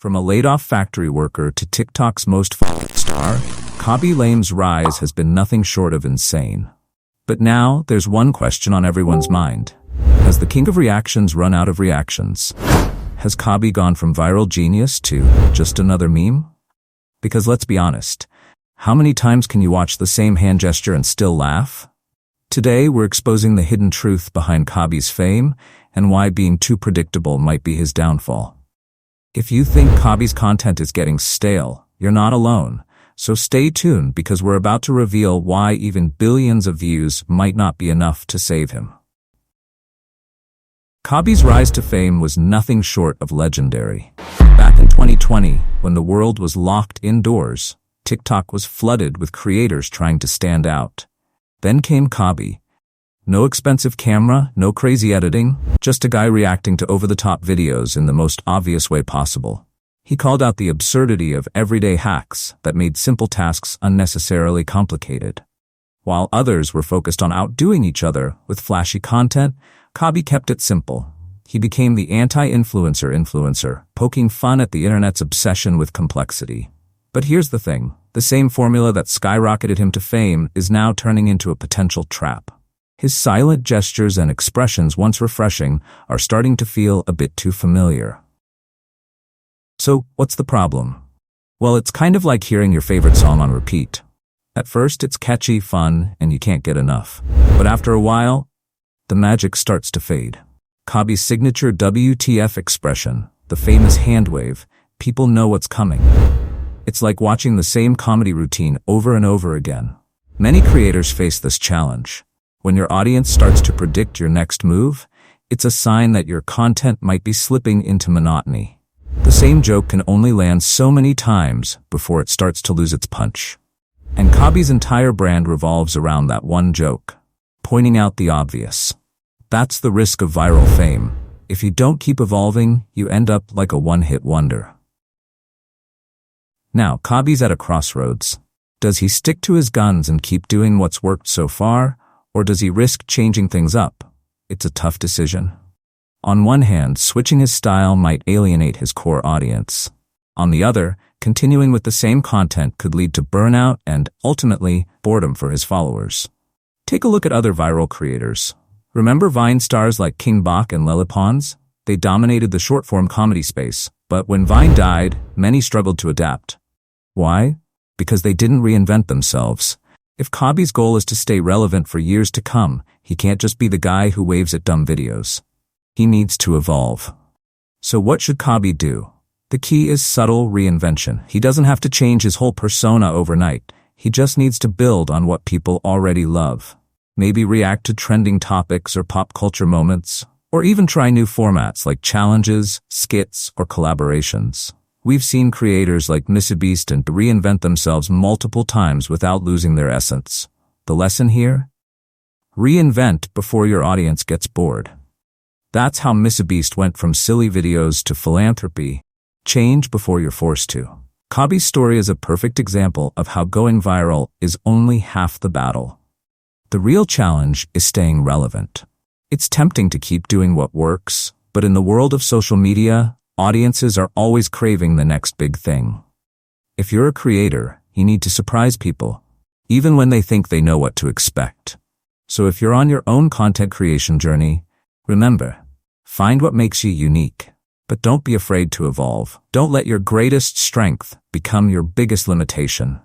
From a laid-off factory worker to TikTok's most followed star, Khaby Lame's rise has been nothing short of insane. But now, there's one question on everyone's mind. Has the king of reactions run out of reactions? Has Khaby gone from viral genius to just another meme? Because let's be honest, how many times can you watch the same hand gesture and still laugh? Today, we're exposing the hidden truth behind Khaby's fame and why being too predictable might be his downfall. If you think Khaby's content is getting stale, you're not alone. So stay tuned because we're about to reveal why even billions of views might not be enough to save him. Khaby's rise to fame was nothing short of legendary. Back in 2020, when the world was locked indoors, TikTok was flooded with creators trying to stand out. Then came Khaby. No expensive camera, no crazy editing, just a guy reacting to over-the-top videos in the most obvious way possible. He called out the absurdity of everyday hacks that made simple tasks unnecessarily complicated. While others were focused on outdoing each other with flashy content, Khaby kept it simple. He became the anti-influencer, poking fun at the internet's obsession with complexity. But here's the thing. The same formula that skyrocketed him to fame is now turning into a potential trap. His silent gestures and expressions, once refreshing, are starting to feel a bit too familiar. So, what's the problem? Well, it's kind of like hearing your favorite song on repeat. At first, it's catchy, fun, and you can't get enough. But after a while, the magic starts to fade. Khaby's signature WTF expression, the famous hand wave, people know what's coming. It's like watching the same comedy routine over and over again. Many creators face this challenge. When your audience starts to predict your next move, it's a sign that your content might be slipping into monotony. The same joke can only land so many times before it starts to lose its punch. And Khaby's entire brand revolves around that one joke, pointing out the obvious. That's the risk of viral fame. If you don't keep evolving, you end up like a one-hit wonder. Now, Khaby's at a crossroads. Does he stick to his guns and keep doing what's worked so far? Or does he risk changing things up? It's a tough decision. On one hand, switching his style might alienate his core audience. On the other, continuing with the same content could lead to burnout and, ultimately, boredom for his followers. Take a look at other viral creators. Remember Vine stars like King Bach and Lillipons? They dominated the short-form comedy space, but when Vine died, many struggled to adapt. Why? Because they didn't reinvent themselves. If Khaby's goal is to stay relevant for years to come, he can't just be the guy who waves at dumb videos. He needs to evolve. So what should Khaby do? The key is subtle reinvention. He doesn't have to change his whole persona overnight. He just needs to build on what people already love. Maybe react to trending topics or pop culture moments, or even try new formats like challenges, skits, or collaborations. We've seen creators like MrBeast and reinvent themselves multiple times without losing their essence. The lesson here? Reinvent before your audience gets bored. That's how MrBeast went from silly videos to philanthropy. Change before you're forced to. Khaby's story is a perfect example of how going viral is only half the battle. The real challenge is staying relevant. It's tempting to keep doing what works, but in the world of social media, audiences are always craving the next big thing. If you're a creator, you need to surprise people, even when they think they know what to expect. So if you're on your own content creation journey, remember, find what makes you unique, but don't be afraid to evolve. Don't let your greatest strength become your biggest limitation,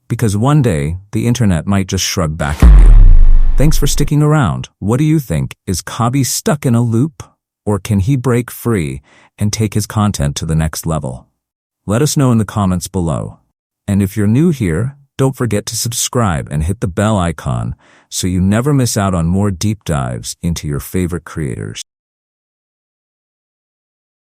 because one day, the internet might just shrug back at you. Thanks for sticking around. What do you think? Is Khaby stuck in a loop? Or can he break free and take his content to the next level? Let us know in the comments below. And if you're new here, don't forget to subscribe and hit the bell icon so you never miss out on more deep dives into your favorite creators.